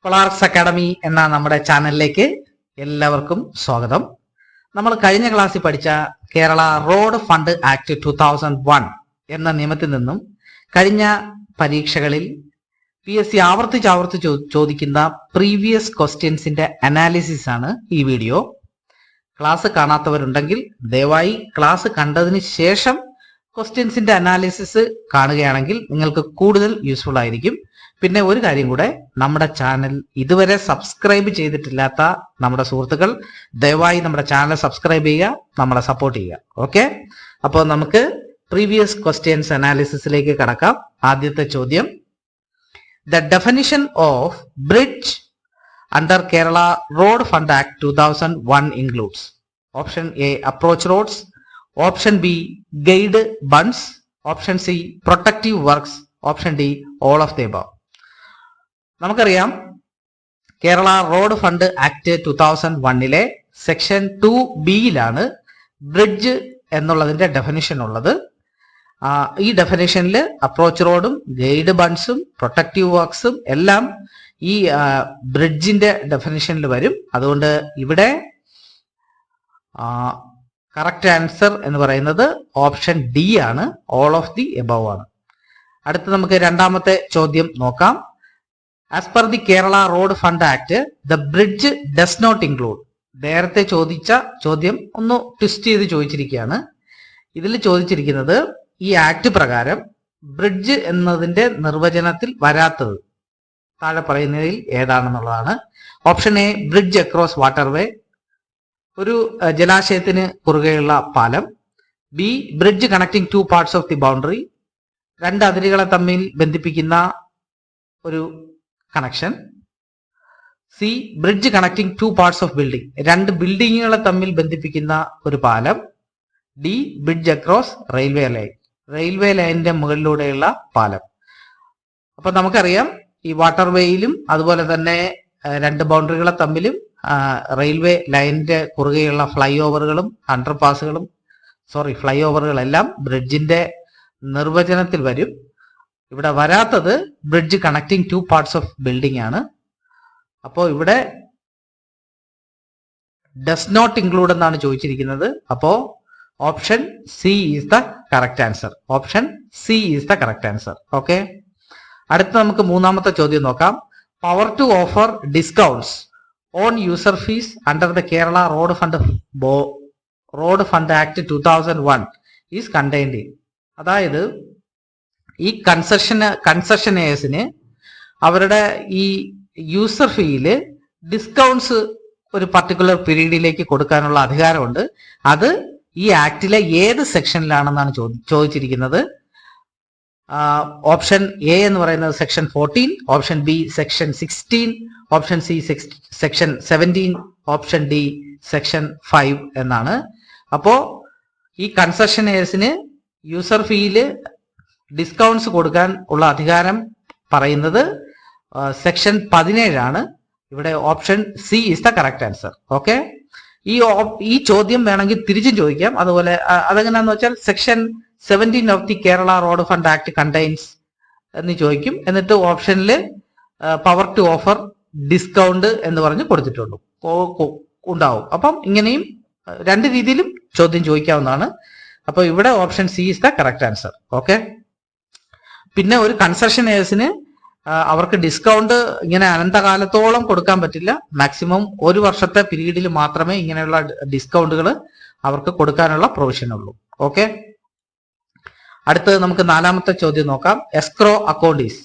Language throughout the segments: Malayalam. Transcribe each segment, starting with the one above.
കൊളാർക്സ് അക്കാഡമി എന്ന നമ്മുടെ ചാനലിലേക്ക് എല്ലാവർക്കും സ്വാഗതം. നമ്മൾ കഴിഞ്ഞ ക്ലാസ്സിൽ പഠിച്ച കേരള റോഡ് ഫണ്ട് ആക്ട് 2001 എന്ന നിയമത്തിൽ നിന്നും കഴിഞ്ഞ പരീക്ഷകളിൽ PSC ആവർത്തിച്ച് ചോദിക്കുന്ന പ്രീവിയസ് ക്വസ്റ്റ്യൻസിന്റെ അനാലിസിസ് ആണ് ഈ വീഡിയോ. ക്ലാസ് കാണാത്തവരുണ്ടെങ്കിൽ ദയവായി ക്ലാസ് കണ്ടതിന് ശേഷം ക്വസ്റ്റ്യൻസിന്റെ അനാലിസിസ് കാണുകയാണെങ്കിൽ നിങ്ങൾക്ക് കൂടുതൽ യൂസ്ഫുൾ ആയിരിക്കും. പിന്നെ ഒരു കാര്യം കൂടെ, നമ്മുടെ ചാനൽ ഇതുവരെ സബ്സ്ക്രൈബ് ചെയ്തിട്ടില്ലാത്ത നമ്മുടെ സുഹൃത്തുക്കൾ ദയവായി നമ്മുടെ ചാനൽ സബ്സ്ക്രൈബ് ചെയ്യുക, നമ്മളെ സപ്പോർട്ട് ചെയ്യുക. ഓക്കെ, അപ്പോൾ നമുക്ക് പ്രീവിയസ് ക്വസ്റ്റ്യൻസ് അനാലിസിസിലേക്ക് കടക്കാം. ആദ്യത്തെ ചോദ്യം, the definition of bridge under Kerala road fund act 2001 includes option A approach roads, option B guide bunds, option C protective works, option D all of the above. നമുക്കറിയാം, Kerala road fund act 2001 section 2B bridge എന്നുള്ളതിന്റെ ഡെഫിനിഷൻ ഉള്ളത്. ഈ ഡെഫിനിഷനിൽ അപ്രോച്ച് റോഡും ഗൈഡ് ബൺസും പ്രൊട്ടക്റ്റീവ് വർക്ക്സും എല്ലാം ഈ ബ്രിഡ്ജിന്റെ ഡെഫിനിഷനിൽ വരും. അതുകൊണ്ട് ഇവിടെ കറക്റ്റ് ആൻസർ എന്ന് പറയുന്നത് ഓപ്ഷൻ ഡി ആണ്, ഓൾ ഓഫ് ദി എബവ് ആണ്. അടുത്ത് നമുക്ക് രണ്ടാമത്തെ ചോദ്യം നോക്കാം. As per the Kerala road fund act the bridge does not include. നേരത്തെ ചോദിച്ച ചോദ്യം ഒന്ന് ട്വിസ്റ്റ് ചെയ്ത് ചോദിച്ചിരിക്കുകയാണ്. ഇതിൽ ചോദിച്ചിരിക്കുന്നത് ഈ ആക്ട് പ്രകാരം ബ്രിഡ്ജ് എന്നതിന്റെ നിർവചനത്തിൽ വരാത്തത് താഴെ പറയുന്നതിൽ ഏതാണെന്നുള്ളതാണ്. Option A bridge across waterway, ഒരു ജലാശയത്തിന് കുറുകെയുള്ള പാലം. B bridge connecting two parts of the boundary, രണ്ട് അതിരുകളെ തമ്മിൽ ബന്ധിപ്പിക്കുന്ന ഒരു connection. C bridge connecting two parts of building, രണ്ട് ബിൽഡിങ്ങുകളെ തമ്മിൽ ബന്ധിപ്പിക്കുന്ന ഒരു പാലം. D bridge across railway line, railway ലൈനിന്റെ മുകളിലൂടെയുള്ള പാലം. അപ്പൊ നമുക്കറിയാം, ഈ വാട്ടർവേയിലും അതുപോലെ തന്നെ രണ്ട് ബൗണ്ടറികളെ തമ്മിലും റെയിൽവേ ലൈനിന്റെ കുറുകെയുള്ള ഫ്ലൈ ഓവറുകളും അണ്ടർപാസുകളും ഫ്ലൈ ഓവറുകളെല്ലാം ബ്രിഡ്ജിന്റെ നിർവചനത്തിൽ വരും. ഇവിടെ വരാത്തത് bridge connecting two parts of building ആണ്. അപ്പോൾ ഇവിടെ ഡസ് നോട്ട് ഇൻക്ലൂഡ് എന്നാണ് ചോദിച്ചിരിക്കുന്നത്. അപ്പോ option C is the correct answer. Option C is the correct answer. Okay, അടുത്ത നമുക്ക് മൂന്നാമത്തെ ചോദ്യം നോക്കാം. Power to offer discounts on user fees under the Kerala road fund act 2001 is contained in. അതായത് ഈ കൺസെഷനേഴ്സിന് അവരുടെ ഈ യൂസർ ഫീയില് ഡിസ്കൗണ്ട്സ് ഒരു പർട്ടിക്കുലർ പീരീഡിലേക്ക് കൊടുക്കാനുള്ള അധികാരമുണ്ട്. അത് ഈ ആക്ടിലെ ഏത് സെക്ഷനിലാണെന്നാണ് ചോദിച്ചിരിക്കുന്നത്. ഓപ്ഷൻ എ എന്ന് പറയുന്നത് section 14, option B section 16, option C section 17, option D section 5 എന്നാണ്. അപ്പോ ഈ കൺസെഷനേഴ്സിന് യൂസർ ഫീയില് ഡിസ്കൗണ്ട്സ് കൊടുക്കാൻ ഉള്ള അധികാരം പറയുന്നത് സെക്ഷൻ 17 ആണ്. ഇവിടെ option C is the correct answer. Okay, ഈ ചോദ്യം വേണമെങ്കിൽ തിരിച്ചും ചോദിക്കാം. അതുപോലെ അതെങ്ങനെയാന്ന് വെച്ചാൽ section 17 of the Kerala road fund act contains എന്ന് ചോദിക്കും. എന്നിട്ട് ഓപ്ഷനിൽ പവർ ടു ഓഫർ ഡിസ്കൗണ്ട് എന്ന് പറഞ്ഞ് കൊടുത്തിട്ടുണ്ടാവും. അപ്പം ഇങ്ങനെയും രണ്ട് രീതിയിലും ചോദ്യം ചോദിക്കാവുന്നതാണ്. അപ്പൊ ഇവിടെ option C is the correct answer. Okay, പിന്നെ ഒരു കൺസെഷനേഴ്സിന് അവർക്ക് ഡിസ്കൗണ്ട് ഇങ്ങനെ അനന്തകാലത്തോളം കൊടുക്കാൻ പറ്റില്ല. മാക്സിമം ഒരു വർഷത്തെ പീരീഡിൽ മാത്രമേ ഇങ്ങനെയുള്ള ഡിസ്കൗണ്ടുകൾ അവർക്ക് കൊടുക്കാനുള്ള പ്രൊവിഷൻ ഉള്ളൂ. ഓക്കെ, അടുത്തത് നമുക്ക് നാലാമത്തെ ചോദ്യം നോക്കാം. Escrow account is.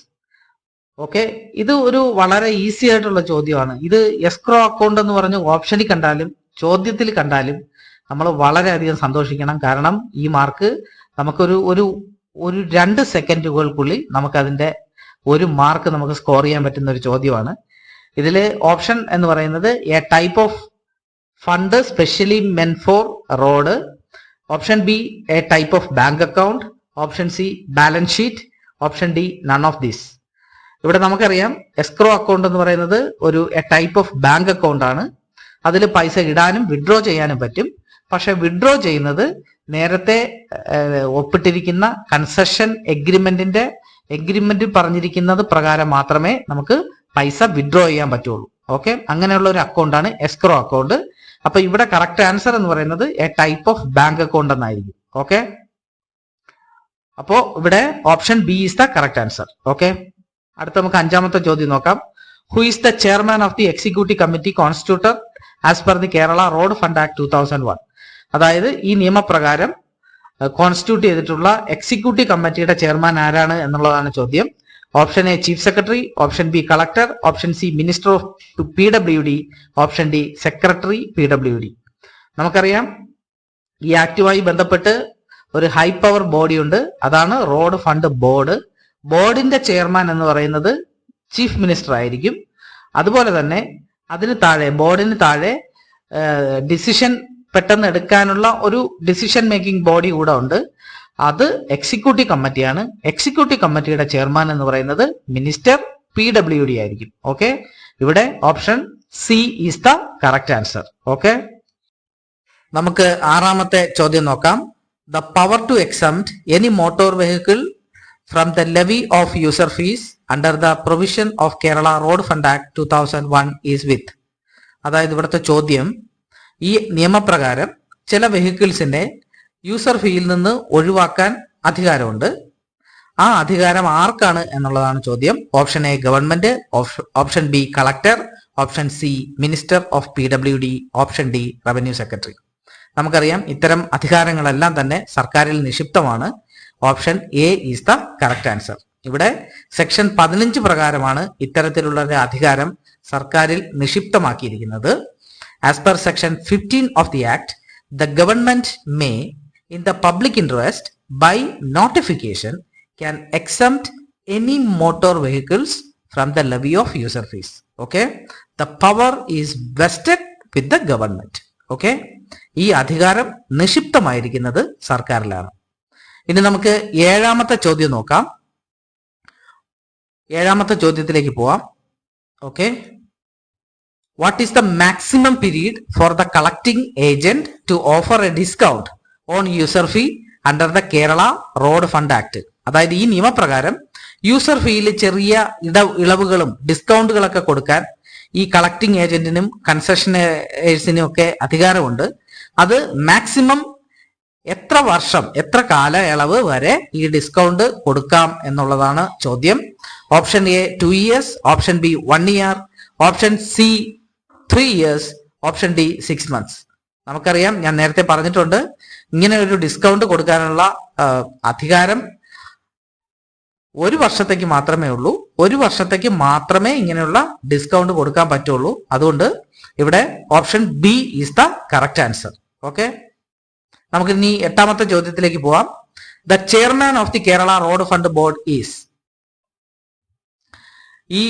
ഓക്കെ, ഇത് ഒരു വളരെ ഈസി ആയിട്ടുള്ള ചോദ്യമാണ്. ഇത് എസ്ക്രോ അക്കൗണ്ട് എന്ന് പറഞ്ഞ് ഓപ്ഷനിൽ കണ്ടാലും ചോദ്യത്തിൽ കണ്ടാലും നമ്മൾ വളരെയധികം സന്തോഷിക്കണം. കാരണം ഈ മാർക്ക് നമുക്കൊരു ഒരു 2 സെക്കൻഡുകൾക്കുള്ളിൽ നമുക്കതിന്റെ ഒരു മാർക്ക് നമുക്ക് സ്കോർ ചെയ്യാൻ പറ്റുന്ന ഒരു ചോദ്യമാണ്. ഇതിൽ ഓപ്ഷൻ എന്ന് പറയുന്നത് a type of fund specially meant for road, option B a type of bank account, option C balance sheet, option D none of this. ഇവിടെ നമുക്കറിയാം, എസ്ക്രോ അക്കൗണ്ട് എന്ന് പറയുന്നത് ഒരു a type of bank account ആണ്. അതിൽ പൈസ ഇടാനും വിഡ്രോ ചെയ്യാനും പറ്റും. പക്ഷെ വിഡ്രോ ചെയ്യുന്നത് നേരത്തെ ഒപ്പിട്ടിരിക്കുന്ന കൺസെഷൻ എഗ്രിമെന്റിൽ പറഞ്ഞിരിക്കുന്നത് പ്രകാരം മാത്രമേ നമുക്ക് പൈസ വിഡ്രോ ചെയ്യാൻ പറ്റുള്ളൂ. ഓക്കെ, അങ്ങനെയുള്ള ഒരു അക്കൗണ്ടാണ് എസ്ക്രോ അക്കൗണ്ട്. അപ്പൊ ഇവിടെ കറക്റ്റ് ആൻസർ എന്ന് പറയുന്നത് a type of bank account എന്നായിരിക്കും. ഓക്കെ, അപ്പോ ഇവിടെ option B is the correct answer. Okay, അടുത്ത നമുക്ക് അഞ്ചാമത്തെ ചോദ്യം നോക്കാം. Who is the chairman of the executive committee constituted as per the Kerala road fund act 2001? അതായത് ഈ നിയമപ്രകാരം കോൺസ്റ്റിറ്റ്യൂട്ട് ചെയ്തിട്ടുള്ള എക്സിക്യൂട്ടീവ് കമ്മിറ്റിയുടെ ചെയർമാൻ ആരാണ് എന്നുള്ളതാണ് ചോദ്യം. Option A chief secretary, option B collector, option C minister of PWD, option D secretary PWD. നമുക്കറിയാം ഈ ആക്ടുമായി ബന്ധപ്പെട്ട് ഒരു ഹൈ പവർ ബോഡി ഉണ്ട്, അതാണ് റോഡ് ഫണ്ട് ബോർഡ്. ബോർഡിന്റെ ചെയർമാൻ എന്ന് പറയുന്നത് ചീഫ് മിനിസ്റ്റർ ആയിരിക്കും. അതുപോലെ തന്നെ അതിന് താഴെ ബോർഡിന് താഴെ ഡിസിഷൻ പെട്ടെന്ന് എടുക്കാനുള്ള ഒരു ഡിസിഷൻ മേക്കിംഗ് ബോഡി കൂടെ ഉണ്ട്, അത് എക്സിക്യൂട്ടീവ് കമ്മിറ്റിയാണ്. എക്സിക്യൂട്ടീവ് കമ്മിറ്റിയുടെ ചെയർമാൻ എന്ന് പറയുന്നത് മിനിസ്റ്റർ PWD ആയിരിക്കും. ഓക്കെ, ഇവിടെ option C is the correct answer. Okay, നമുക്ക് ആറാമത്തെ ചോദ്യം നോക്കാം. The power to exempt any motor vehicle from the levy of user fees under the provision of Kerala road fund act 2001 is with. അതായത് ഇവിടുത്തെ ചോദ്യം, ഈ നിയമപ്രകാരം ചില വെഹിക്കിൾസിന്റെ യൂസർ ഫീയിൽ നിന്ന് ഒഴിവാക്കാൻ അധികാരമുണ്ട്. ആ അധികാരം ആർക്കാണ് എന്നുള്ളതാണ് ചോദ്യം. Option A government, option B collector, option C minister of PWD, option D revenue secretary. നമുക്കറിയാം ഇത്തരം അധികാരങ്ങളെല്ലാം തന്നെ സർക്കാരിൽ നിക്ഷിപ്തമാണ്. Option A is the correct answer. ഇവിടെ സെക്ഷൻ 15 പ്രകാരമാണ് ഇത്തരത്തിലുള്ള ഒരു അധികാരം സർക്കാരിൽ നിക്ഷിപ്തമാക്കിയിരിക്കുന്നത്. As per section 15 of the act, the government may, in the public interest, by notification, can exempt any motor vehicles from the levy of user fees. Okay, the power is vested with the government. Okay, ഈ അധികാരം നിക്ഷിപ്തമായിരിക്കുന്നത് സർക്കാരിലാണ്. ഇനി നമുക്ക് ഏഴാമത്തെ ചോദ്യം നോക്കാം. ഏഴാമത്തെ ചോദ്യത്തിലേക്ക് പോവാം. Okay, what is the maximum period for the collecting agent to offer a discount on user fee under the Kerala Road Fund Act? അതായത് ഈ നിയമപ്രകാരം യൂസർ ഫീയിൽ ചെറിയ ഇളവുകളും ഡിസ്കൗണ്ടുകളൊക്കെ കൊടുക്കാൻ ഈ കളക്ടിംഗ് ഏജന്റിനും കൺസെഷനേഴ്സിനും ഒക്കെ അധികാരമുണ്ട്. അത് മാക്സിമം എത്ര വർഷം, എത്ര കാലയളവ് വരെ ഈ ഡിസ്കൗണ്ട് കൊടുക്കാം എന്നുള്ളതാണ് ചോദ്യം. Option A 2 years, option B 1 year, option C 3 years, option D 6 months. നമുക്കറിയാം, ഞാൻ നേരത്തെ പറഞ്ഞിട്ടുണ്ട്, ഇങ്ങനെ ഒരു ഡിസ്കൗണ്ട് കൊടുക്കാനുള്ള അധികാരം 1 വർഷത്തേക്ക് മാത്രമേ ഉള്ളൂ. 1 വർഷത്തേക്ക് മാത്രമേ ഇങ്ങനെയുള്ള ഡിസ്കൗണ്ട് കൊടുക്കാൻ പറ്റുള്ളൂ. അതുകൊണ്ട് ഇവിടെ option B is the correct answer. Okay, നമുക്ക് ഇനി എട്ടാമത്തെ ചോദ്യത്തിലേക്ക് പോവാം. The chairman of the Kerala road fund board is. ഈ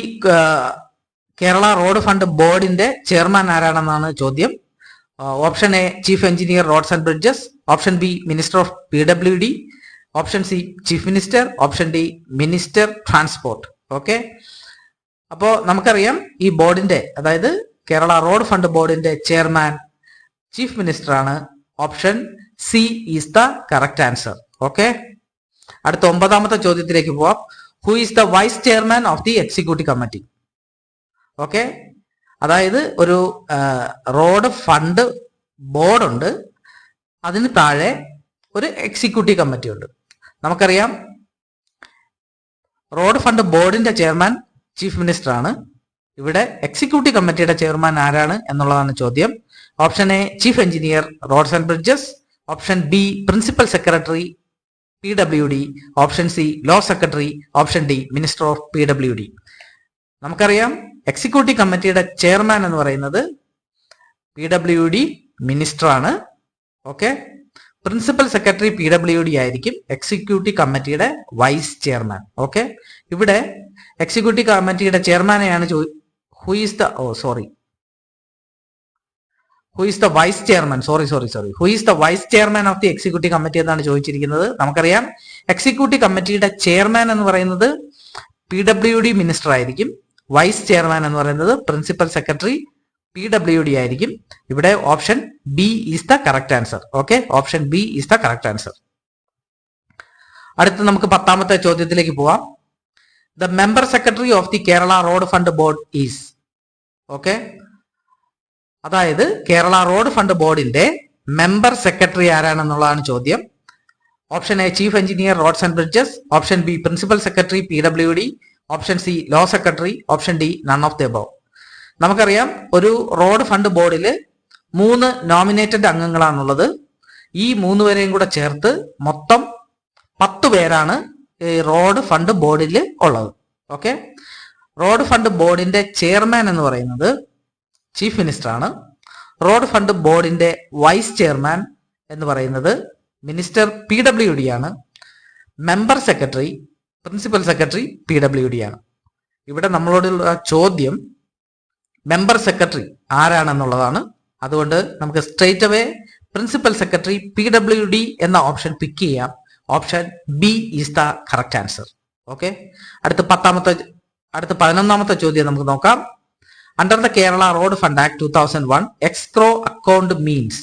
കേരള റോഡ് ഫണ്ട് ബോർഡിന്റെ ചെയർമാൻ ആരാണെന്നാണ് ചോദ്യം. Option A chief engineer roads and bridges, option B minister of PWD, option C chief minister, option D minister transport. Okay, അപ്പോ നമുക്കറിയാം ഈ ബോർഡിന്റെ, അതായത് കേരള റോഡ് ഫണ്ട് ബോർഡിന്റെ ചെയർമാൻ ചീഫ് മിനിസ്റ്റർ ആണ്. Option C is the correct answer. Okay, അടുത്ത 9ാമത്തെ ചോദ്യത്തിലേക്ക് പോവാം. Who is the vice chairman of the executive committee? Okay, അതായത് ഒരു റോഡ് ഫണ്ട് ബോർഡ് ഉണ്ട്, അതിന് താഴെ ഒരു എക്സിക്യൂട്ടീവ് കമ്മിറ്റി ഉണ്ട്. നമുക്കറിയാം റോഡ് ഫണ്ട് ബോർഡിന്റെ ചെയർമാൻ ചീഫ് മിനിസ്റ്റർ ആണ്. ഇവിടെ എക്സിക്യൂട്ടീവ് കമ്മിറ്റിയുടെ ചെയർമാൻ ആരാണ് എന്നുള്ളതാണ് ചോദ്യം. Option A chief engineer roads and bridges, option B principal secretary PWD, option C law secretary, option D minister of PWD. നമുക്കറിയാം എക്സിക്യൂട്ടീവ് കമ്മിറ്റിയുടെ ചെയർമാൻ എന്ന് പറയുന്നത് PWD മിനിസ്റ്റർ ആണ്. ഓക്കെ, പ്രിൻസിപ്പൽ സെക്രട്ടറി PWD ആയിരിക്കും എക്സിക്യൂട്ടീവ് കമ്മിറ്റിയുടെ വൈസ് ചെയർമാൻ. ഓക്കെ, ഇവിടെ എക്സിക്യൂട്ടീവ് കമ്മിറ്റിയുടെ ചെയർമാനെയാണ് who is the vice chairman of the executive committee എന്നാണ് ചോദിച്ചിരിക്കുന്നത്. നമുക്കറിയാം എക്സിക്യൂട്ടീവ് കമ്മിറ്റിയുടെ ചെയർമാൻ എന്ന് പറയുന്നത് PWD മിനിസ്റ്റർ ആയിരിക്കും. വൈസ് ചെയർമാൻ എന്ന് പറയുന്നത് പ്രിൻസിപ്പൽ സെക്രട്ടറി PWD ആയിരിക്കും. ഇവിടെ option B is the correct answer. Okay, option B is the correct answer. അടുത്ത് നമുക്ക് 10ാമത്തെ ചോദ്യത്തിലേക്ക് പോവാം. The member secretary of the Kerala Road Fund Board is. Okay, അതായത് കേരള റോഡ് ഫണ്ട് ബോർഡിന്റെ മെമ്പർ സെക്രട്ടറി ആരാണെന്നുള്ളതാണ് ചോദ്യം. Option A chief engineer roads and bridges, option B principal secretary PWD, option C law secretary, option D none of the above. നമുക്കറിയാം ഒരു റോഡ് ഫണ്ട് ബോർഡിൽ 3 നോമിനേറ്റഡ് അംഗങ്ങളാണുള്ളത്. ഈ 3 പേരെയും കൂടെ ചേർത്ത് മൊത്തം 10 പേരാണ് ഈ റോഡ് ഫണ്ട് ബോർഡിൽ ഉള്ളത്. ഓക്കെ, റോഡ് ഫണ്ട് ബോർഡിന്റെ ചെയർമാൻ എന്ന് പറയുന്നത് ചീഫ് മിനിസ്റ്റർ ആണ്. റോഡ് ഫണ്ട് ബോർഡിന്റെ വൈസ് ചെയർമാൻ എന്ന് പറയുന്നത് മിനിസ്റ്റർ PWD ആണ്. Member secretary principal secretary PWD ആണ്. ഇവിടെ നമ്മളോടുള്ള ചോദ്യം മെമ്പർ സെക്രട്ടറി ആരാണെന്നുള്ളതാണ്. അതുകൊണ്ട് നമുക്ക് straight away principal secretary PWD എന്ന ഓപ്ഷൻ പിക്ക് ചെയ്യാം. Option B is the correct answer. Okay, അടുത്ത 11ാമത്തെ ചോദ്യം നമുക്ക് നോക്കാം. Under the Kerala road fund act 2001 escrow account means.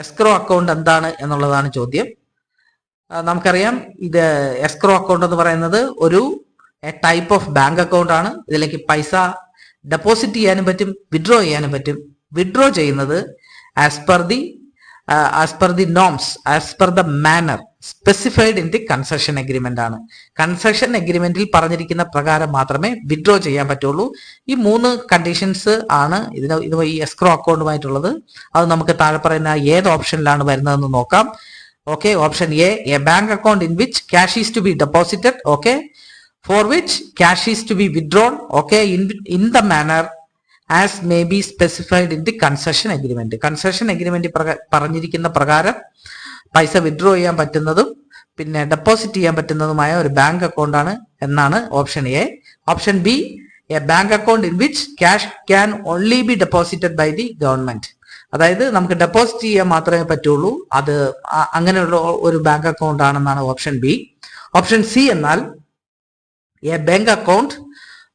Escrow account എന്താണ് എന്നുള്ളതാണ് ചോദ്യം. നമുക്കറിയാം ഇത് എസ്ക്രോ അക്കൗണ്ട് എന്ന് പറയുന്നത് ഒരു ടൈപ്പ് ഓഫ് ബാങ്ക് അക്കൗണ്ട് ആണ്. ഇതിലേക്ക് പൈസ ഡെപ്പോസിറ്റ് ചെയ്യാനും പറ്റും, വിഡ്രോ ചെയ്യാനും പറ്റും. വിഡ്രോ ചെയ്യുന്നത് as per the norms, as per the manner specified in the concession agreement ആണ്. കൺസെഷൻ എഗ്രിമെന്റിൽ പറഞ്ഞിരിക്കുന്ന പ്രകാരം മാത്രമേ വിഡ്രോ ചെയ്യാൻ പറ്റുള്ളൂ. ഈ 3 കണ്ടീഷൻസ് ആണ് ഈ എസ്ക്രോ അക്കൗണ്ടുമായിട്ടുള്ളത്. അത് നമുക്ക് താഴെ പറയുന്ന ഏത് ഓപ്ഷനിലാണ് വരുന്നതെന്ന് നോക്കാം. Okay, option A bank account in which cash is to be deposited. Okay, for which cash is to be withdrawn. Okay, in the manner as may be specified in the concession agreement. Concession agreement പറഞ്ഞിരിക്കുന്ന പ്രകാരം പൈസ വിഡ്രോ ചെയ്യാൻ പറ്റുന്നതും പിന്നെ ഡെപ്പോസിറ്റ് ചെയ്യാൻ പറ്റുന്നതുമായ ഒരു ബാങ്ക് അക്കൗണ്ട് ആണ് എന്നാണ് option A. Option B a bank account in which cash can only be deposited by the government. അതായത് നമുക്ക് ഡെപ്പോസിറ്റ് ചെയ്യാൻ മാത്രമേ പറ്റുള്ളൂ, അത് അങ്ങനെയുള്ള ഒരു ബാങ്ക് അക്കൗണ്ട് ആണെന്നാണ് ഓപ്ഷൻ ബി. ഓപ്ഷൻ സി എന്നാൽ a bank account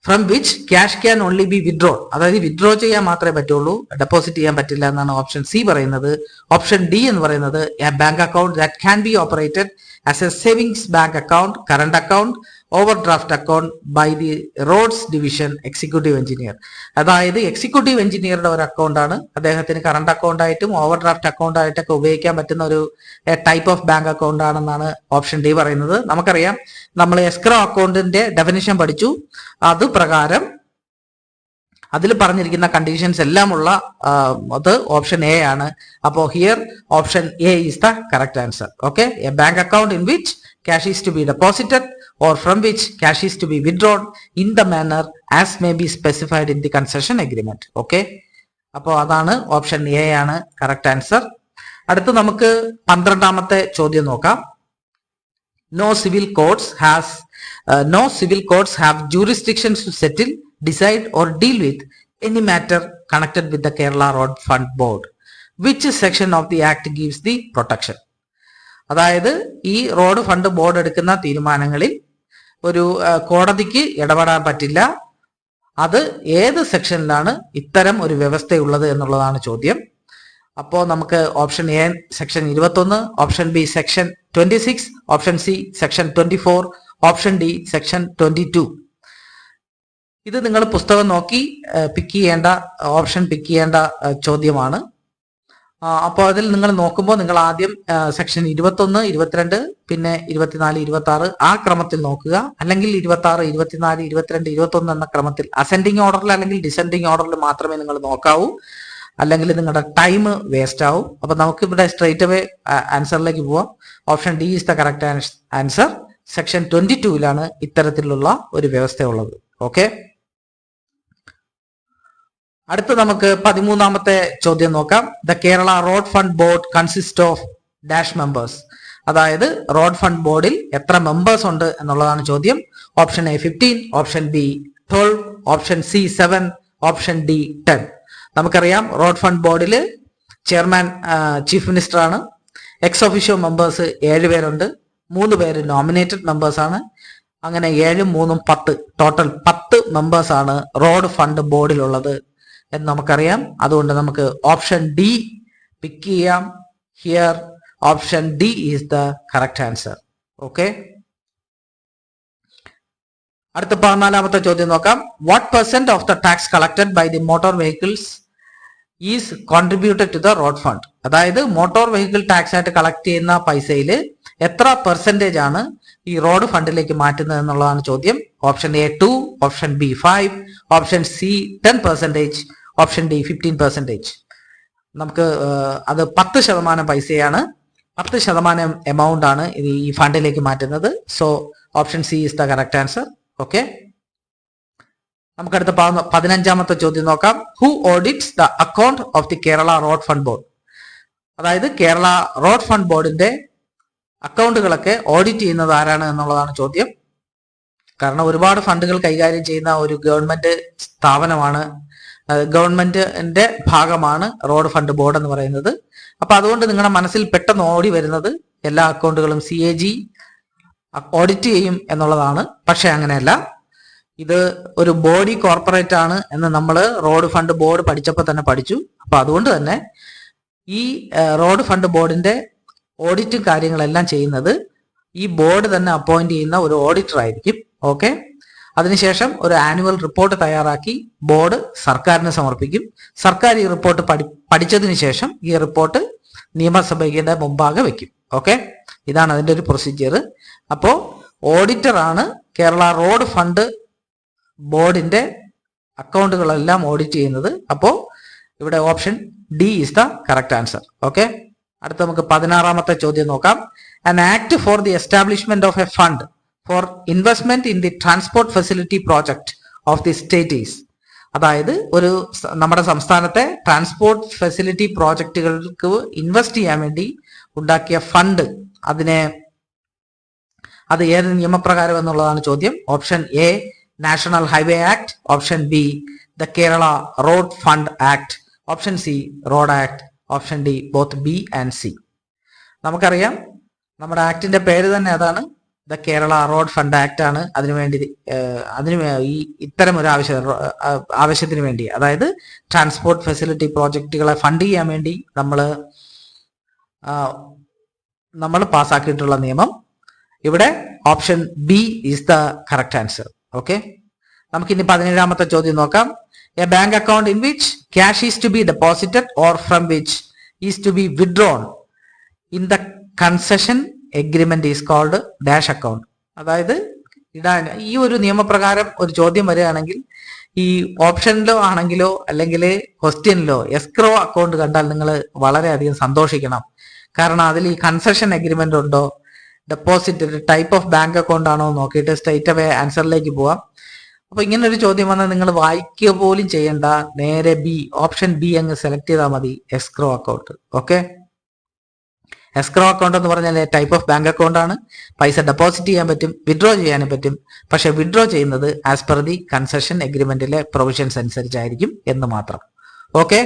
from which cash can only be withdrawn. അതായത് വിഡ്രോ ചെയ്യാൻ മാത്രമേ പറ്റുള്ളൂ, ഡെപ്പോസിറ്റ് ചെയ്യാൻ പറ്റില്ല എന്നാണ് ഓപ്ഷൻ സി പറയുന്നത്. ഓപ്ഷൻ ഡി എന്ന് പറയുന്നത് a bank account that can B operated as a savings bank account, current account, overdraft account by the roads division executive engineer. അതായത് എക്സിക്യൂട്ടീവ് എഞ്ചിനീയറുടെ ഒരു അക്കൗണ്ട് ആണ്. അദ്ദേഹത്തിന് കറണ്ട് അക്കൗണ്ട് ആയിട്ടും ഓവർ ഡ്രാഫ്റ്റ് അക്കൗണ്ട് ആയിട്ടൊക്കെ ഉപയോഗിക്കാൻ പറ്റുന്ന ഒരു ടൈപ്പ് ഓഫ് ബാങ്ക് അക്കൗണ്ട് ആണെന്നാണ് ഓപ്ഷൻ ഡി പറയുന്നത്. നമുക്കറിയാം നമ്മൾ എസ്ക്രോ അക്കൗണ്ടിന്റെ ഡെഫിനിഷൻ പഠിച്ചു. അത് പ്രകാരം അതിൽ പറഞ്ഞിരിക്കുന്ന കണ്ടീഷൻസ് എല്ലാം ഉള്ള അത് ഓപ്ഷൻ എ ആണ്. അപ്പോൾ here option A is the correct answer. Okay, a bank account in which cash is to be deposited or from which cash is to be withdrawn in the manner as may be specified in the concession agreement. Okay, അപ്പോൾ അതാണ് ഓപ്ഷൻ എ ആണ് കറക്റ്റ് ആൻസർ. അടുത്ത് നമുക്ക് 12ാമത്തെ ചോദ്യം നോക്കാം. No civil courts have jurisdictions to settle, decide or deal with any matter connected with the Kerala Road Fund Board. Which section of the act gives the protection? അതായത് ഈ റോഡ് ഫണ്ട് ബോർഡ് എടുക്കുന്ന തീരുമാനങ്ങളിൽ ഒരു കോടതിക്ക് ഇടപെടാൻ പറ്റില്ല. അത് ഏത് സെക്ഷനിലാണ് ഇത്തരം ഒരു വ്യവസ്ഥയുള്ളത് എന്നുള്ളതാണ് ചോദ്യം. അപ്പോൾ നമുക്ക് option A section 21, option B section 26, option C section 24, option D section 22. ഇത് നിങ്ങൾ പുസ്തകം നോക്കി ഓപ്ഷൻ പിക്ക് ചെയ്യേണ്ട ചോദ്യമാണ്. അപ്പോൾ അതിൽ നിങ്ങൾ നോക്കുമ്പോൾ നിങ്ങൾ ആദ്യം സെക്ഷൻ 21, 22, പിന്നെ 24, 26 ആ ക്രമത്തിൽ നോക്കുക. അല്ലെങ്കിൽ 26, 24, 22, 21 എന്ന ക്രമത്തിൽ അസെൻഡിങ് ഓർഡറിൽ അല്ലെങ്കിൽ ഡിസെൻഡിങ് ഓർഡറിൽ മാത്രമേ നിങ്ങൾ നോക്കാവൂ. അല്ലെങ്കിൽ നിങ്ങളുടെ ടൈം വേസ്റ്റ് ആവും. അപ്പൊ നമുക്ക് ഇവിടെ സ്ട്രേറ്റ് അവേ ആൻസറിലേക്ക് പോവാം. Option D is the correct answer. Section 22ലാണ് ഇത്തരത്തിലുള്ള ഒരു വ്യവസ്ഥ ഉള്ളത്. ഓക്കെ, അടുത്ത് നമുക്ക് 13ാമത്തെ ചോദ്യം നോക്കാം. The Kerala road fund board consist of dash members. അതായത് റോഡ് ഫണ്ട് ബോർഡിൽ എത്ര മെമ്പേഴ്സ് ഉണ്ട് എന്നുള്ളതാണ് ചോദ്യം. Option A 15, option B 12, option C 7, option D 10. നമുക്കറിയാം റോഡ് ഫണ്ട് ബോർഡിൽ ചെയർമാൻ ചീഫ് മിനിസ്റ്റർ ആണ്. എക്സ് ഒഫീഷ്യോ മെമ്പേഴ്സ് 7 പേരുണ്ട്. 3 പേര് നോമിനേറ്റഡ് മെമ്പേഴ്സ് ആണ്. അങ്ങനെ 7, 3, 10 ടോട്ടൽ 10 മെമ്പേഴ്സ് ആണ് റോഡ് ഫണ്ട് ബോർഡിലുള്ളത് എന്ന് നമുക്കറിയാം. അതുകൊണ്ട് നമുക്ക് ഓപ്ഷൻ ഡി പിക്ക് ചെയ്യാം. Here option D is the correct answer. Okay, അടുത്ത 14ാമത്തെ ചോദ്യം നോക്കാം. What percent of the tax collected by the motor vehicles is contributed to the road fund? അതായത് മോട്ടോർ വെഹിക്കിൾ ടാക്സ് ആയിട്ട് കളക്ട് ചെയ്യുന്ന പൈസയിൽ എത്ര പെർസെന്റേജ് ആണ് ഈ റോഡ് ഫണ്ടിലേക്ക് മാറ്റുന്നത് എന്നുള്ളതാണ് ചോദ്യം. Option A 2, option B 5, option C 10%, option D 15%. നമുക്ക് അത് 10% പൈസയാണ്, 10% എമൗണ്ട് ആണ് ഈ ഫണ്ടിലേക്ക് മാറ്റുന്നത്. So option C is the correct answer. Okay, നമുക്കടുത്ത 15ാമത്തെ ചോദ്യം നോക്കാം. Who audits the account of the Kerala road fund board? അതായത് കേരള റോഡ് ഫണ്ട് ബോർഡിന്റെ അക്കൗണ്ടുകളൊക്കെ ഓഡിറ്റ് ചെയ്യുന്നത് ആരാണ് എന്നുള്ളതാണ് ചോദ്യം. കാരണം ഒരുപാട് ഫണ്ടുകൾ കൈകാര്യം ചെയ്യുന്ന ഒരു ഗവൺമെന്റ് സ്ഥാപനമാണ്, ഗവൺമെന്റിന്റെ ഭാഗമാണ് റോഡ് ഫണ്ട് ബോർഡ് എന്ന് പറയുന്നത്. അപ്പൊ അതുകൊണ്ട് നിങ്ങളുടെ മനസ്സിൽ പെട്ടെന്ന് ഓടി വരുന്നത് എല്ലാ അക്കൗണ്ടുകളും CAG ഓഡിറ്റ് ചെയ്യും എന്നുള്ളതാണ്. പക്ഷെ അങ്ങനെയല്ല, ഇത് ഒരു ബോഡി കോർപ്പറേറ്റ് ആണ് എന്ന് നമ്മൾ റോഡ് ഫണ്ട് ബോർഡ് പഠിച്ചപ്പോൾ തന്നെ പഠിച്ചു. അപ്പൊ അതുകൊണ്ട് തന്നെ ഈ റോഡ് ഫണ്ട് ബോർഡിന്റെ ഓഡിറ്റും കാര്യങ്ങളെല്ലാം ചെയ്യുന്നത് ഈ ബോർഡ് തന്നെ അപ്പോയിന്റ് ചെയ്യുന്ന ഒരു ഓഡിറ്റർ ആയിരിക്കും. ഓക്കെ, അതിനുശേഷം ഒരു ആനുവൽ റിപ്പോർട്ട് തയ്യാറാക്കി ബോർഡ് സർക്കാരിന് സമർപ്പിക്കും. സർക്കാർ ഈ റിപ്പോർട്ട് പഠിച്ചതിന് ശേഷം ഈ റിപ്പോർട്ട് നിയമസഭയുടെ മുമ്പാകെ വെക്കും. ഓക്കെ, ഇതാണ് അതിന്റെ ഒരു പ്രൊസീജിയർ. അപ്പോ ഓഡിറ്റർ ആണ് കേരള റോഡ് ഫണ്ട് ബോർഡിന്റെ അക്കൗണ്ടുകളെല്ലാം ഓഡിറ്റ് ചെയ്യുന്നത്. അപ്പോ ഇവിടെ option D is the correct answer. Okay, അടുത്ത നമുക്ക് 16ാമത്തെ ചോദ്യം നോക്കാം. An act for the establishment of a fund for investment in the transport facility project of the state is? അതായത് നമ്മുടെ സംസ്ഥാനത്തെ ട്രാൻസ്പോർട്ട് ഫെസിലിറ്റി പ്രോജക്റ്റുകൾക്ക് ഇൻവെസ്റ്റ് ചെയ്യാൻ വേണ്ടി ഉണ്ടാക്കിയ ഫണ്ട്, അത് ഏത് നിയമപ്രകാരം എന്നുള്ളതാണ് ചോദ്യം. Option A national highway act, option B the Kerala road fund act, option C road act, option D both B and C. നമുക്കറിയാം നമ്മുടെ ആക്ടിന്റെ പേര് തന്നെ അതാണ്, the Kerala road fund act ആണ്. അതിനുവേണ്ടി ഈ ഇത്തരം ഒരു ആവശ്യത്തിന് വേണ്ടി, അതായത് ട്രാൻസ്പോർട്ട് ഫെസിലിറ്റി പ്രോജക്റ്റുകളെ ഫണ്ട് ചെയ്യാൻ വേണ്ടി നമ്മൾ പാസ്സാക്കിയിട്ടുള്ള നിയമം. ഇവിടെ option B is the correct answer. Okay, നമുക്കിനി 17ാമത്തെ ചോദ്യം നോക്കാം. A bank account in which cash is to be deposited or from which is to be withdrawn in the concession agreement is called dash account. അതായത് ഈ ഒരു നിയമപ്രകാരം ഒരു ചോദ്യം വരികയാണെങ്കിൽ ഈ ഓപ്ഷനിലോ ആണെങ്കിലോ അല്ലെങ്കിൽ ക്വസ്റ്റ്യനിലോ എസ്ക്രോ അക്കൗണ്ട് കണ്ടാൽ നിങ്ങൾ വളരെയധികം സന്തോഷിക്കണം. കാരണം അതിൽ ഈ കൺസെഷൻ എഗ്രിമെന്റ് ഉണ്ടോ, deposit type of bank account ആണോ നോക്കിയിട്ട് സ്ട്രൈറ്റ് അവേ ആൻസറിലേക്ക് പോവാം. അപ്പൊ ഇങ്ങനെ ഒരു ചോദ്യം വന്നാൽ നിങ്ങൾ വായിക്കുക പോലും ചെയ്യണ്ട, നേരെ ഓപ്ഷൻ ബി അങ്ങ് സെലക്ട് ചെയ്താൽ മതി, escrow account. Okay, escrow account എന്ന് പറഞ്ഞാൽ ടൈപ്പ് ഓഫ് ബാങ്ക് അക്കൗണ്ട് ആണ്. പൈസ ഡെപ്പോസിറ്റ് ചെയ്യാൻ പറ്റും, വിഡ്രോ ചെയ്യാനും പറ്റും. പക്ഷെ വിഡ്രോ ചെയ്യുന്നത് ആസ് പെർ ദി കൺസെഷൻ എഗ്രിമെന്റിലെ പ്രൊവിഷൻസ് അനുസരിച്ചായിരിക്കും എന്ന് മാത്രം. ഓക്കെ,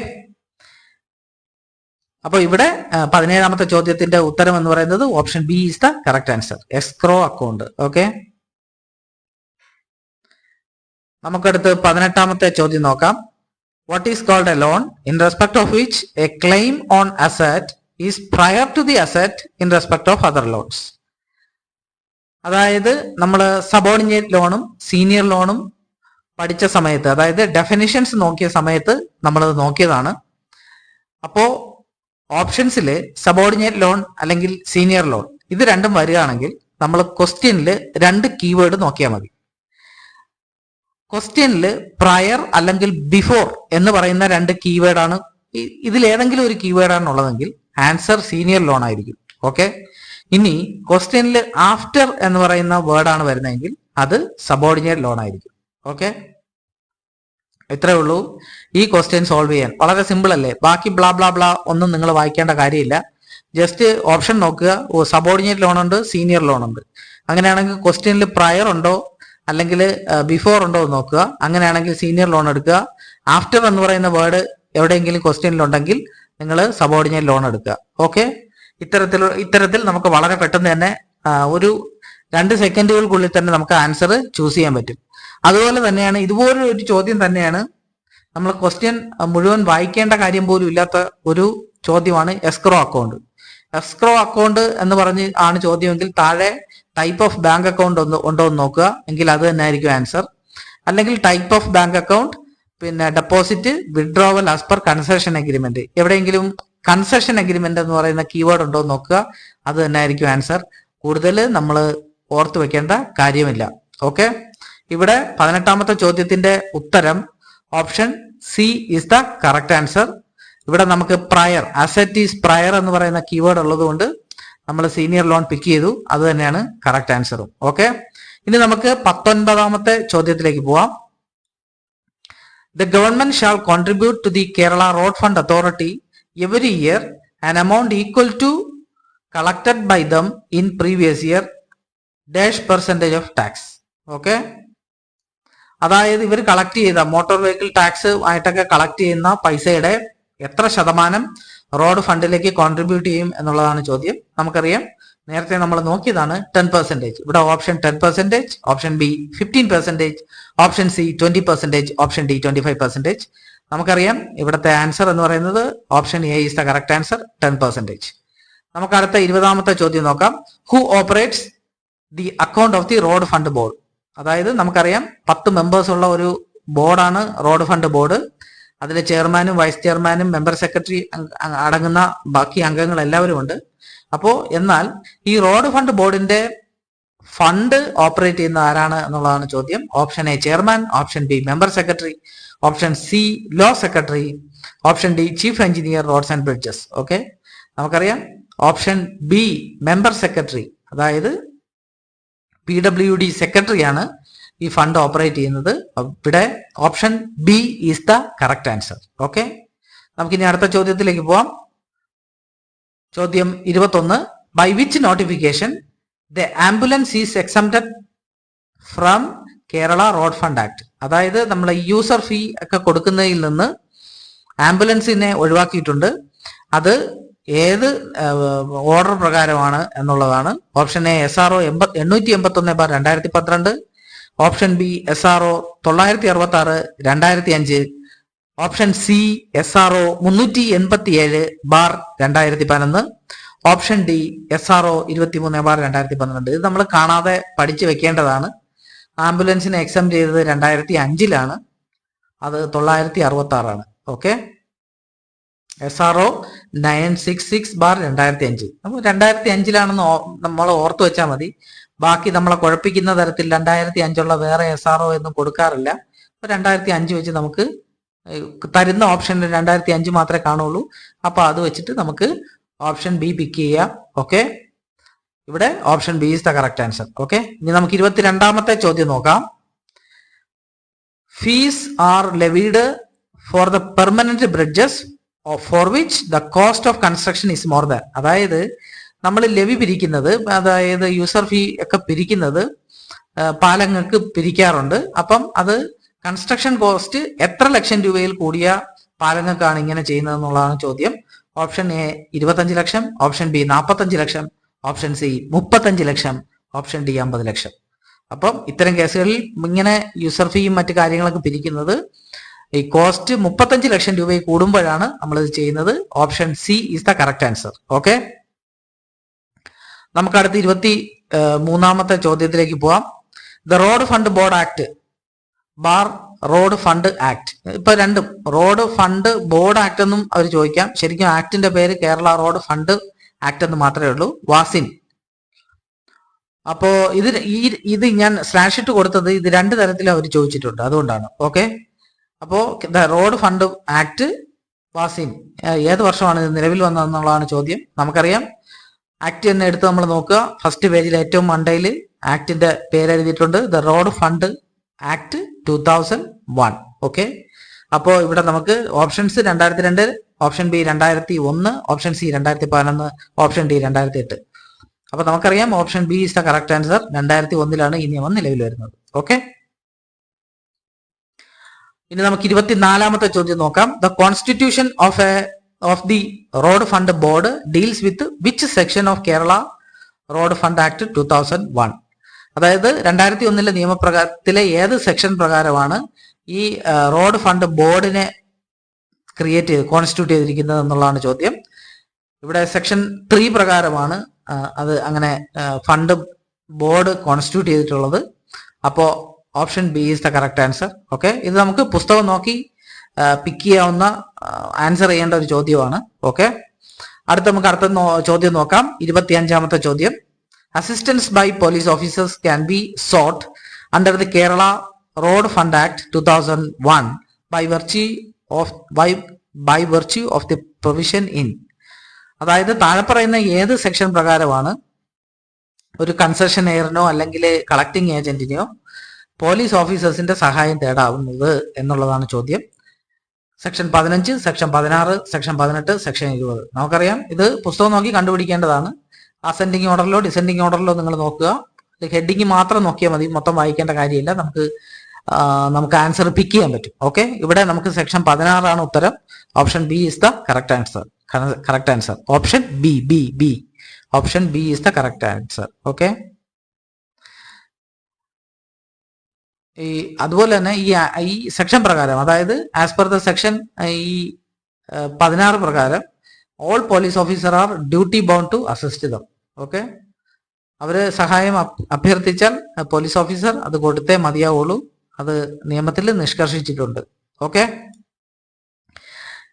അപ്പൊ ഇവിടെ 17ാമത്തെ ചോദ്യത്തിന്റെ ഉത്തരം എന്ന് പറയുന്നത് option B is the correct answer, escrow account. Okay, നമുക്കടുത്ത് 18ാമത്തെ ചോദ്യം നോക്കാം. What is called a loan in respect of which a claim on asset is prior to the asset in respect of other loans? അതായത് നമ്മൾ സബോർഡിനേറ്റ് ലോണും സീനിയർ ലോണും പഠിച്ച സമയത്ത്, അതായത് ഡെഫിനിഷൻസ് നോക്കിയ സമയത്ത് നമ്മളത് നോക്കിയതാണ്. അപ്പോ ഓപ്ഷൻസിൽ സബോർഡിനേറ്റ് ലോൺ അല്ലെങ്കിൽ സീനിയർ ലോൺ ഇത് രണ്ടും വരികയാണെങ്കിൽ നമ്മൾ ക്വസ്റ്റ്യനിൽ 2 കീവേഡ് നോക്കിയാൽ മതി. ക്വസ്റ്റ്യനിൽ പ്രയർ അല്ലെങ്കിൽ ബിഫോർ എന്ന് പറയുന്ന 2 കീവേഡാണ്. ഇതിൽ ഏതെങ്കിലും ഒരു കീവേഡാണ് ഉള്ളതെങ്കിൽ ആൻസർ സീനിയർ ലോൺ ആയിരിക്കും. ഓക്കെ, ഇനി ക്വസ്റ്റ്യനിൽ ആഫ്റ്റർ എന്ന് പറയുന്ന വേർഡാണ് വരുന്നതെങ്കിൽ അത് സബോർഡിനേറ്റ് ലോൺ ആയിരിക്കും. ഓക്കെ, ഇത്രേ ഉള്ളൂ ഈ ക്വസ്റ്റ്യൻ സോൾവ് ചെയ്യാൻ. വളരെ സിമ്പിൾ അല്ലേ? ബാക്കി ബ്ലാ ബ്ലാ ബ്ലാ ഒന്നും നിങ്ങൾ വായിക്കേണ്ട കാര്യമില്ല. ജസ്റ്റ് ഓപ്ഷൻ നോക്കുക, സബോർഡിനേറ്റ് ലോൺ ഉണ്ട്, സീനിയർ ലോൺ ഉണ്ട്. അങ്ങനെയാണെങ്കിൽ ക്വസ്റ്റ്യനിൽ പ്രയർ ഉണ്ടോ അല്ലെങ്കിൽ ബിഫോർ ഉണ്ടോ എന്ന് നോക്കുക. അങ്ങനെയാണെങ്കിൽ സീനിയർ ലോൺ എടുക്കുക. ആഫ്റ്റർ എന്ന് പറയുന്ന വേർഡ് എവിടെയെങ്കിലും ക്വസ്റ്റ്യനിലുണ്ടെങ്കിൽ നിങ്ങൾ സബോർഡിനേറ്റ് ലോൺ എടുക്കുക. ഓക്കെ, ഇത്തരത്തിൽ നമുക്ക് വളരെ പെട്ടെന്ന് തന്നെ ഒരു 2 സെക്കൻഡുകൾക്കുള്ളിൽ തന്നെ നമുക്ക് ആൻസർ ചൂസ് ചെയ്യാൻ പറ്റും. അതുപോലെ തന്നെയാണ് ഇതുപോലൊരു ഒരു ചോദ്യം തന്നെയാണ് നമ്മൾ ക്വസ്റ്റ്യൻ മുഴുവൻ വായിക്കേണ്ട കാര്യം പോലും ഇല്ലാത്ത ഒരു ചോദ്യമാണ് എസ്ക്രോ അക്കൗണ്ട്. എസ്ക്രോ അക്കൗണ്ട് എന്ന് പറഞ്ഞ് ആണ് ചോദ്യമെങ്കിൽ താഴെ ടൈപ്പ് ഓഫ് ബാങ്ക് അക്കൗണ്ട് ഉണ്ടോ എന്ന് നോക്കുക, എങ്കിൽ അത് തന്നെ ആയിരിക്കും ആൻസർ. അല്ലെങ്കിൽ ടൈപ്പ് ഓഫ് ബാങ്ക് അക്കൗണ്ട്, പിന്നെ deposit, withdrawal as per concession agreement, എവിടെയെങ്കിലും കൺസെഷൻ അഗ്രിമെന്റ് എന്ന് പറയുന്ന കീവേഡ് ഉണ്ടോ എന്ന് നോക്കുക, അത് തന്നെ ആയിരിക്കും ആൻസർ. കൂടുതൽ നമ്മൾ ഓർത്തു വെക്കേണ്ട കാര്യമില്ല. ഓക്കെ, ഇവിടെ 18ാമത്തെ ചോദ്യത്തിന്റെ ഉത്തരം option C is the correct answer. ഇവിടെ നമുക്ക് പ്രയർ, അസറ്റ് ഈസ് പ്രയർ എന്ന് പറയുന്ന കീവേഡ് ഉള്ളത് കൊണ്ട് നമ്മൾ സീനിയർ ലോൺ പിക്ക് ചെയ്തു, അത് തന്നെയാണ് കറക്റ്റ് ആൻസറും. ഓക്കെ, ഇനി നമുക്ക് 19ാമത്തെ ചോദ്യത്തിലേക്ക് പോവാം. The government shall contribute to the Kerala Road Fund Authority every year an amount equal to collected by them in previous year dash percentage of tax. Okay, അതായത് ഇവർ കളക്ട് ചെയ്ത മോട്ടോർ വെഹിക്കിൾ ടാക്സ് ആയിട്ടൊക്കെ കളക്ട് ചെയ്യുന്ന പൈസയുടെ എത്ര ശതമാനം റോഡ് ഫണ്ടിലേക്ക് കോൺട്രിബ്യൂട്ട് ചെയ്യും എന്നുള്ളതാണ് ചോദ്യം. നമുക്കറിയാം, നേരത്തെ നമ്മൾ നോക്കിയതാണ് 10%. ഇവിടെ option 10%, option B 15%, option C 20%, option D 25%. നമുക്കറിയാം ഇവിടുത്തെ ആൻസർ എന്ന് പറയുന്നത് option A is the correct answer, 10%. നമുക്ക് അടുത്ത 20ാമത്തെ ചോദ്യം നോക്കാം. Who operates the account of the road fund board? അതായത് നമുക്കറിയാം 10 മെമ്പേഴ്സ് ഉള്ള ഒരു ബോർഡാണ് റോഡ് ഫണ്ട് ബോർഡ്. അതിൽ ചെയർമാനും വൈസ് ചെയർമാനും മെമ്പർ സെക്രട്ടറി അടങ്ങുന്ന ബാക്കി അംഗങ്ങൾ എല്ലാവരും ഉണ്ട്. അപ്പോ എന്നാൽ ഈ റോഡ് ഫണ്ട് ബോർഡിന്റെ ഫണ്ട് ഓപ്പറേറ്റ് ചെയ്യുന്ന ആരാണ് എന്നുള്ളതാണ് ചോദ്യം. Option A chairman, option B member secretary, option C law secretary, option D chief engineer roads and bridges. Okay, നമുക്കറിയാം ഓപ്ഷൻ ബി മെമ്പർ സെക്രട്ടറി, അതായത് PWD സെക്രട്ടറിയാണ് ഈ ഫണ്ട് ഓപ്പറേറ്റ് ചെയ്യുന്നത്. ഇവിടെ option B is the correct answer. Okay, നമുക്കിനി അടുത്ത ചോദ്യത്തിലേക്ക് പോവാം. ചോദ്യം 21. By which notification the ambulance is exempted from Kerala road fund act? അതായത് നമ്മൾ യൂസർ ഫീ ഒക്കെ കൊടുക്കുന്നതിൽ നിന്ന് ആംബുലൻസിനെ ഒഴിവാക്കിയിട്ടുണ്ട്. അത് ഏത് ഓർഡർ പ്രകാരമാണ് എന്നുള്ളതാണ്. Option A SRO 881/2012, option B SRO 966 2005, option C SRO 387/2011, option D SRO 23/2012. ഇത് നമ്മൾ കാണാതെ പഠിച്ചു വെക്കേണ്ടതാണ്. ആംബുലൻസിനെ എക്സം ചെയ്തത് 2005-ലാണ്, അത് 966 ആണ്. Okay, SRO 966/2005. അപ്പോൾ 2005-ലാണെന്ന് നമ്മൾ ഓർത്തു വെച്ചാൽ മതി. ബാക്കി നമ്മളെ കുഴപ്പിക്കുന്ന തരത്തിൽ 2005 വേറെ SRO ഒന്നും കൊടുക്കാറില്ല. അപ്പൊ 2005 വെച്ച് നമുക്ക് തരുന്ന ഓപ്ഷനിൽ 2005 മാത്രമേ കാണുള്ളൂ. അപ്പൊ അത് വെച്ചിട്ട് നമുക്ക് ഓപ്ഷൻ ബി പിക്ക് ചെയ്യാം. ഓക്കെ, ഇവിടെ option B is the correct answer. Okay, ഇനി നമുക്ക് 22ാമത്തെ ചോദ്യം നോക്കാം. Fees are levied for the permanent bridges for which the cost of construction is more than. അതായത് നമ്മൾ ലെവി പിരിക്കുന്നത്, അതായത് യൂസർ ഫീ ഒക്കെ പിരിക്കുന്നത് പാലങ്ങൾക്ക് പിരിക്കാറുണ്ട്. അപ്പം അത് കൺസ്ട്രക്ഷൻ കോസ്റ്റ് എത്ര ലക്ഷം രൂപയിൽ കൂടിയ പാലങ്ങൾക്കാണ് ഇങ്ങനെ ചെയ്യുന്നത് എന്നുള്ളതാണ് ചോദ്യം. Option A 25 lakh, option B 45 lakh, option C 35 lakh, option D 50 ലക്ഷം. അപ്പം ഇത്തരം കേസുകളിൽ ഇങ്ങനെ യൂസർ ഫീയും മറ്റു കാര്യങ്ങളൊക്കെ പിരിക്കുന്നത് ഈ കോസ്റ്റ് 35 ലക്ഷം രൂപയിൽ കൂടുമ്പോഴാണ് നമ്മൾ ഇത് ചെയ്യുന്നത്. Option C is the correct answer. Okay, നമുക്ക് അടുത്ത 23ാമത്തെ ചോദ്യത്തിലേക്ക് പോവാം. The road fund board act bar road fund act. ഇപ്പൊ രണ്ടും റോഡ് ഫണ്ട് ബോർഡ് ആക്ട് എന്നും അവർ ചോദിക്കാം. ശരിക്കും ആക്ടിന്റെ പേര് കേരള റോഡ് ഫണ്ട് ആക്ട് എന്ന് മാത്രമേ ഉള്ളൂ, വാസിൻ. അപ്പോ ഇത് ഞാൻ സ്ലാഷ് ഇട്ട് കൊടുത്തത് ഇത് 2 തരത്തിൽ അവർ ചോദിച്ചിട്ടുണ്ട്, അതുകൊണ്ടാണ്. ഓക്കെ, അപ്പോ the road fund act was in ഏത് വർഷമാണ് ഇത് നിലവിൽ വന്നതെന്നുള്ളതാണ് ചോദ്യം. നമുക്കറിയാം ആക്ട് തന്നെ എടുത്ത് നമ്മൾ നോക്കുക. ഫസ്റ്റ് പേജിൽ ഏറ്റവും മണ്ടയിൽ ആക്ടിന്റെ പേര് എഴുതിയിട്ടുണ്ട്, the road fund act 2001. Okay, അപ്പോ ഇവിടെ നമുക്ക് options 2002, option B 2001, option C 2011, option D 2008. അപ്പൊ നമുക്കറിയാം option B is the correct answer. 2001-ലാണ് ഈ നിയമം നിലവിൽ വരുന്നത്. ഓക്കെ, ഇനി നമുക്ക് 24ാമത്തെ ചോദ്യം നോക്കാം. The constitution of the road fund board deals with which section of Kerala road fund act 2001? അതായത് 2001 നിയമപ്രകാരത്തിലെ ഏത് സെക്ഷൻ പ്രകാരമാണ് ഈ റോഡ് ഫണ്ട് ബോർഡിനെ കോൺസ്റ്റിറ്റ്യൂട്ട് ചെയ്തിരിക്കുന്നത് എന്നുള്ളതാണ് ചോദ്യം. ഇവിടെ സെക്ഷൻ 3 പ്രകാരമാണ് അത് അങ്ങനെ ഫണ്ട് ബോർഡ് കോൺസ്റ്റിറ്റ്യൂട്ട് ചെയ്തിട്ടുള്ളത്. അപ്പോൾ option B is the correct answer. Okay, ഇത് നമുക്ക് പുസ്തകം നോക്കി പിക്ക് ചെയ്യാവുന്ന ആൻസർ ചെയ്യേണ്ട ഒരു ചോദ്യമാണ്. ഓക്കെ, അടുത്ത ചോദ്യം നോക്കാം. 25ാമത്തെ ചോദ്യം. Assistance by police officers can be sought under the Kerala road fund act 2001 by virtue of the provision in. അതായത് താഴെ പറയുന്ന ഏത് സെക്ഷൻ പ്രകാരമാണ് ഒരു കൺസെഷനെയറിനോ അല്ലെങ്കിൽ കളക്ടിംഗ് ഏജന്റിനെയോ പോലീസ് ഓഫീസേഴ്സിന്റെ സഹായം തേടാവുന്നത് എന്നുള്ളതാണ് ചോദ്യം. Section 15, section 16, section 18, section 20. നമുക്കറിയാം, ഇത് പുസ്തകം നോക്കി കണ്ടുപിടിക്കേണ്ടതാണ്. അസെൻഡിങ് ഓർഡറിലോ ഡിസെൻഡിങ് ഓർഡറിലോ നിങ്ങൾ നോക്കുക. ഹെഡിങ് മാത്രം നോക്കിയാൽ മതി, മൊത്തം വായിക്കേണ്ട കാര്യമില്ല. നമുക്ക് ആൻസർ പിക്ക് ചെയ്യാൻ പറ്റും. ഓക്കെ, ഇവിടെ നമുക്ക് സെക്ഷൻ 16 ഉത്തരം. Option B is the correct answer. Option B option B is the correct answer. Okay, അതുപോലെ തന്നെ ഈ സെക്ഷൻ പ്രകാരം, അതായത് ആസ് പെർ ദ സെക്ഷൻ ഈ 16 പ്രകാരം all police officer are duty bound to assist them. Okay, അവര് സഹായം അഭ്യർത്ഥിച്ചാൽ പോലീസ് ഓഫീസർ അത് കൊടുത്തേ മതിയാവുള്ളൂ. അത് നിയമത്തിൽ നിഷ്കർഷിച്ചിട്ടുണ്ട്. ഓക്കെ,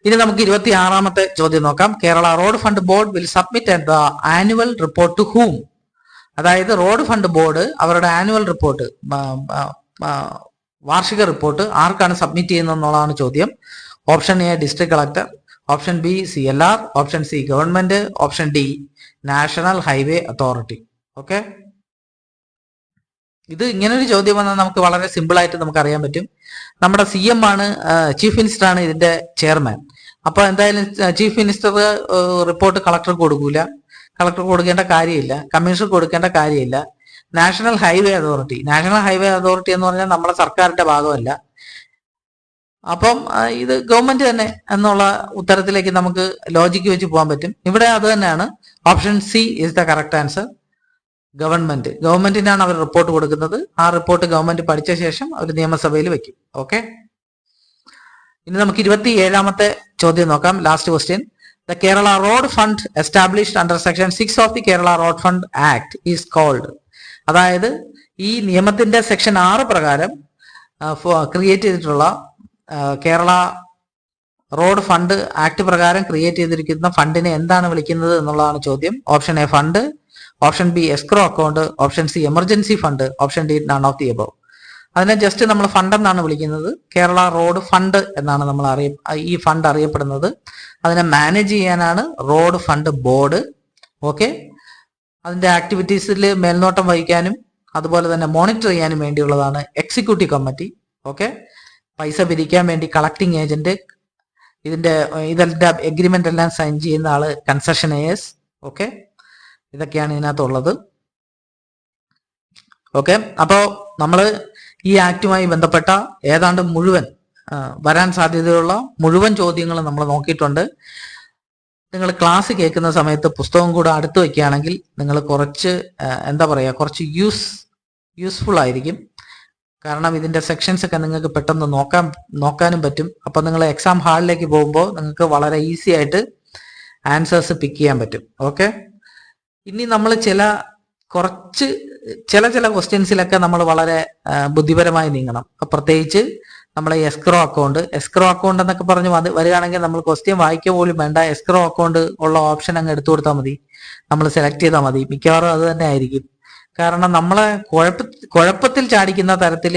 ഇനി നമുക്ക് 26ാമത്തെ ചോദ്യം നോക്കാം. Kerala road fund board will submit the annual report to whom. അതായത് റോഡ് ഫണ്ട് ബോർഡ് അവരുടെ ആനുവൽ റിപ്പോർട്ട്, വാർഷിക റിപ്പോർട്ട് ആർക്കാണ് സബ്മിറ്റ് ചെയ്യുന്നത് എന്നുള്ളതാണ് ചോദ്യം. Option A district collector, option B CLR, option C government, option D national highway authority. Okay, ഇത് ഇങ്ങനൊരു ചോദ്യം വന്നാൽ നമുക്ക് വളരെ സിമ്പിൾ ആയിട്ട് നമുക്ക് അറിയാൻ പറ്റും. നമ്മുടെ CM ആണ്, ചീഫ് മിനിസ്റ്റർ ആണ് ഇതിന്റെ ചെയർമാൻ. അപ്പൊ എന്തായാലും ചീഫ് മിനിസ്റ്റർ റിപ്പോർട്ട് കളക്ടർക്ക് കൊടുക്കൂല, കളക്ടർ കൊടുക്കേണ്ട കാര്യമില്ല, കമ്മീഷണർ കൊടുക്കേണ്ട കാര്യമില്ല. നാഷണൽ ഹൈവേ അതോറിറ്റി എന്ന് പറഞ്ഞാൽ നമ്മുടെ സർക്കാരിന്റെ ഭാഗമല്ല. അപ്പം ഇത് ഗവൺമെന്റ് തന്നെ എന്നുള്ള ഉത്തരത്തിലേക്ക് നമുക്ക് ലോജിക്ക് വെച്ച് പോകാൻ പറ്റും. ഇവിടെ അത് തന്നെയാണ്. Option C is the correct answer. ഗവൺമെന്റിനാണ് അവർ റിപ്പോർട്ട് കൊടുക്കുന്നത്. ആ റിപ്പോർട്ട് ഗവൺമെന്റ് പഠിച്ച ശേഷം അവർ നിയമസഭയിൽ വെക്കും. ഓക്കെ, ഇനി നമുക്ക് 27ാമത്തെ ചോദ്യം നോക്കാം. Last question. The Kerala road fund established under section 6 of the Kerala road fund act is called. അതായത് ഈ നിയമത്തിന്റെ സെക്ഷൻ 6 പ്രകാരം ക്രിയേറ്റ് ചെയ്തിട്ടുള്ള കേരള റോഡ് ഫണ്ട് ആക്ട് പ്രകാരം ക്രിയേറ്റ് ചെയ്തിരിക്കുന്ന ഫണ്ടിനെ എന്താണ് വിളിക്കുന്നത് എന്നുള്ളതാണ് ചോദ്യം. Option A fund, option B escrow account, option C emergency fund, option D none of the above. അതിനെ ജസ്റ്റ് നമ്മൾ ഫണ്ട് എന്നാണ് വിളിക്കുന്നത്. കേരള റോഡ് ഫണ്ട് എന്നാണ് നമ്മൾ ഈ ഫണ്ട് അറിയപ്പെടുന്നത്. അതിനെ മാനേജ് ചെയ്യാനാണ് റോഡ് ഫണ്ട് ബോർഡ്. ഓക്കെ, അതിന്റെ ആക്ടിവിറ്റീസിൽ മേൽനോട്ടം വഹിക്കാനും അതുപോലെ തന്നെ മോണിറ്റർ ചെയ്യാനും വേണ്ടിയുള്ളതാണ് എക്സിക്യൂട്ടീവ് കമ്മിറ്റി. ഓക്കെ, പൈസ പിരിക്കാൻ വേണ്ടി കളക്ടിങ് ഏജന്റ്, ഇതെല്ലാം എഗ്രിമെന്റ് എല്ലാം സൈൻ ചെയ്യുന്ന ആള് കൺസെഷനേഴ്സ്. ഓക്കെ, ഇതൊക്കെയാണ് ഇതിനകത്തുള്ളത്. ഓക്കെ, അപ്പോൾ നമ്മൾ ഈ ആക്ടുമായി ബന്ധപ്പെട്ട ഏതാണ്ട് മുഴുവൻ വരാൻ സാധ്യതയുള്ള മുഴുവൻ ചോദ്യങ്ങൾ നമ്മൾ നോക്കിയിട്ടുണ്ട്. നിങ്ങൾ ക്ലാസ് കേൾക്കുന്ന സമയത്ത് പുസ്തകം കൂടെ അടുത്ത് വെക്കുകയാണെങ്കിൽ നിങ്ങൾ കുറച്ച് കുറച്ച് യൂസ്ഫുൾ ആയിരിക്കും. കാരണം ഇതിന്റെ സെക്ഷൻസ് ഒക്കെ നിങ്ങൾക്ക് പെട്ടെന്ന് നോക്കാനും പറ്റും. അപ്പൊ നിങ്ങൾ എക്സാം ഹാളിലേക്ക് പോകുമ്പോൾ നിങ്ങൾക്ക് വളരെ ഈസി ആയിട്ട് ആൻസേഴ്സ് പിക്ക് ചെയ്യാൻ പറ്റും. ഓക്കെ, ഇനി നമ്മൾ ചില ക്വസ്റ്റ്യൻസിലൊക്കെ നമ്മൾ വളരെ ബുദ്ധിപരമായി നീങ്ങണം. പ്രത്യേകിച്ച് നമ്മളെ എസ്ക്രോ അക്കൗണ്ട് എന്നൊക്കെ പറഞ്ഞ് വരികയാണെങ്കിൽ നമ്മൾ ക്വസ്റ്റ്യൻ വായിക്കുക പോലും വേണ്ട, എസ്ക്രോ അക്കൗണ്ട് ഉള്ള ഓപ്ഷൻ അങ്ങ് എടുത്തു കൊടുത്താൽ മതി, നമ്മൾ സെലക്ട് ചെയ്താൽ മതി. മിക്കവാറും അത് തന്നെ ആയിരിക്കും. കാരണം നമ്മളെ കുഴപ്പത്തിൽ ചാടിക്കുന്ന തരത്തിൽ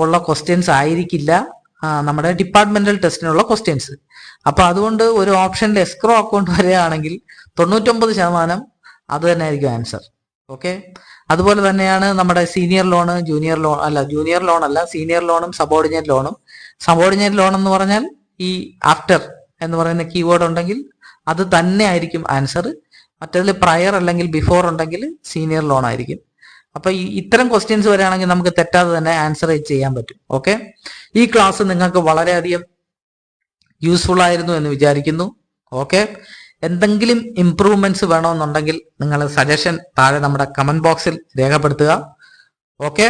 ഉള്ള ക്വസ്റ്റ്യൻസ് ആയിരിക്കില്ല നമ്മുടെ ഡിപ്പാർട്ട്മെന്റൽ ടെസ്റ്റിനുള്ള ക്വസ്റ്റ്യൻസ്. അപ്പൊ അതുകൊണ്ട് ഒരു ഓപ്ഷനിൽ എസ്ക്രോ അക്കൗണ്ട് വരികയാണെങ്കിൽ 99% അത് തന്നെ ആയിരിക്കും ആൻസർ. ഓക്കെ, അതുപോലെ തന്നെയാണ് നമ്മുടെ സീനിയർ ലോണ്, ജൂനിയർ ലോൺ അല്ല സീനിയർ ലോണും സബോർഡിനേറ്റ് ലോൺ എന്ന് പറഞ്ഞാൽ ഈ ആഫ്റ്റർ എന്ന് പറയുന്ന കീവേഡ് ഉണ്ടെങ്കിൽ അത് തന്നെ ആയിരിക്കും ആൻസർ. മറ്റതിൽ പ്രയർ അല്ലെങ്കിൽ ബിഫോർ ഉണ്ടെങ്കിൽ സീനിയർ ലോൺ ആയിരിക്കും. അപ്പൊ ഇത്തരം ക്വസ്റ്റ്യൻസ് വരികയാണെങ്കിൽ നമുക്ക് തെറ്റാതെ തന്നെ ആൻസർ ചെയ്യാൻ പറ്റും. ഓക്കെ, ഈ ക്ലാസ് നിങ്ങൾക്ക് വളരെയധികം യൂസ്ഫുൾ ആയിരുന്നു എന്ന് വിചാരിക്കുന്നു. ഓക്കെ, എന്തെങ്കിലും ഇംപ്രൂവ്മെന്റ്സ് വേണമെന്നുണ്ടെങ്കിൽ നിങ്ങൾ സജഷൻ താഴെ നമ്മുടെ കമന്റ് ബോക്സിൽ രേഖപ്പെടുത്തുക. ഓക്കെ,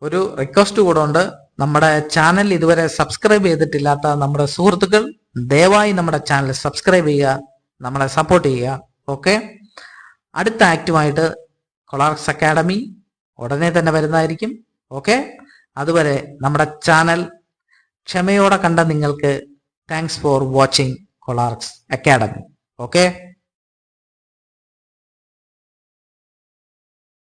ഒരു റിക്വസ്റ്റ് കൂടെ ഉണ്ട്. നമ്മുടെ ചാനൽ ഇതുവരെ സബ്സ്ക്രൈബ് ചെയ്തിട്ടില്ലാത്ത നമ്മുടെ സുഹൃത്തുക്കൾ ദയവായി നമ്മുടെ ചാനൽ സബ്സ്ക്രൈബ് ചെയ്യുക, നമ്മളെ സപ്പോർട്ട് ചെയ്യുക. ഓക്കെ, അടുത്ത ആക്റ്റുമായിട്ട് കൊളാർക്സ് അക്കാഡമി ഉടനെ തന്നെ വരുന്നതായിരിക്കും. ഓക്കെ, അതുവരെ നമ്മുടെ ചാനൽ ക്ഷമയോടെ കണ്ട നിങ്ങൾക്ക് താങ്ക്സ് ഫോർ വാച്ചിങ് കൊളാർക്സ് അക്കാഡമി. ഓക്കെ.